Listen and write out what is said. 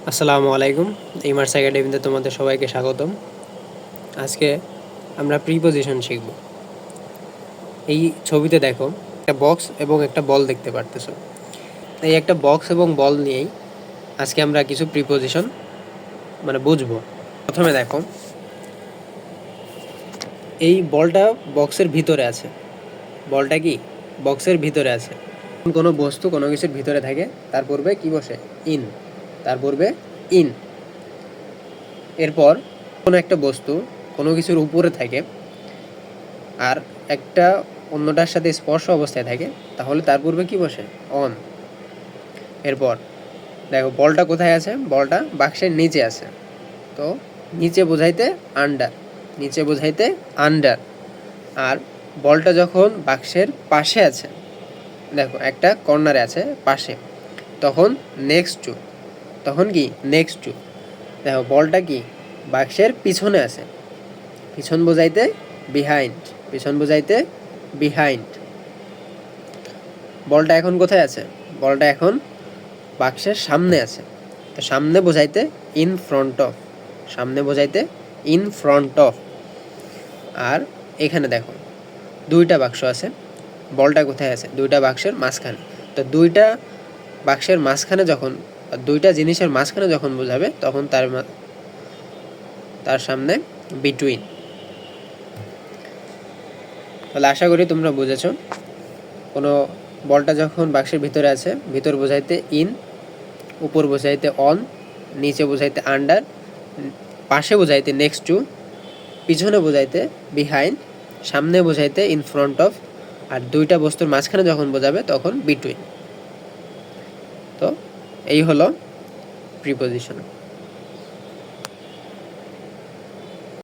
আসসালামু আলাইকুম। ইমার্স একাডেমিতে তোমাদের সবাইকে স্বাগতম। আজকে আমরা প্রিপজিশন শিখব। এই ছবিতে দেখো একটা বক্স এবং একটা বল দেখতে পারতেছো। এই একটা বক্স এবং বল নিয়েই আজকে আমরা কিছু প্রিপজিশন বুঝবো। প্রথমে দেখো এই বলটা বক্সের ভিতরে আছে। বলটা কি বক্সের ভিতরে আছে। কোনো বস্তু কোনো কিছুর ভিতরে থাকে, তার পূর্বে কি বসে? ইন। তার পূর্বে ইন। এরপর কোনো একটা বস্তু কোনো কিছুর উপরে থাকে আর একটা অন্যটার সাথে স্পর্শ অবস্থায় থাকে, তাহলে তার পূর্বে কি বসে? অন। এরপর দেখো বলটা কোথায় আছে? বলটা বাক্সের নিচে আছে, তো নিচে বোঝাইতে আন্ডার। নিচে বোঝাইতে আন্ডার। আর বলটা যখন বাক্সের পাশে আছে, দেখো একটা কর্নারে আছে পাশে, তখন নেক্সট টু। তখন কি? Next two. দেখো বলটা কি বাক্সের পিছনে আছে, পিছন বোঝাইতে বিহাইন্ড। পিছন বোঝাইতে বিহাইন্ড। বলটা এখন কোথায় আছে? বলটা এখন বাক্সের সামনে আছে, তো সামনে বোঝাইতে ইন ফ্রন্ট অফ। সামনে বোঝাইতে ইন ফ্রন্ট অফ। আর এখানে দেখো দুইটা বাক্স আছে, বলটা কোথায় আছে? দুইটা বাক্সের মাঝখানে। তো দুইটা বাক্সের মাঝখানে যখন, দুইটা জিনিসের মাঝখানে যখন বোঝাবে, তখন তার সামনে বিটুইন। তাহলে আশা করি তোমরা বুঝেছো। কোনো বলটা যখন বাক্সের ভিতরে আছে, ভিতর বোঝাইতে ইন, উপর বোঝাইতে অন, নিচে বোঝাইতে আন্ডার, পাশে বোঝাইতে নেক্সট টু, পিছনে বোঝাইতে বিহাইন্ড, সামনে বোঝাইতে ইন ফ্রন্ট অফ, আর দুইটা বস্তুর মাঝখানে যখন বোঝাবে তখন বিটুইন। তো এই হলো প্রিপজিশন।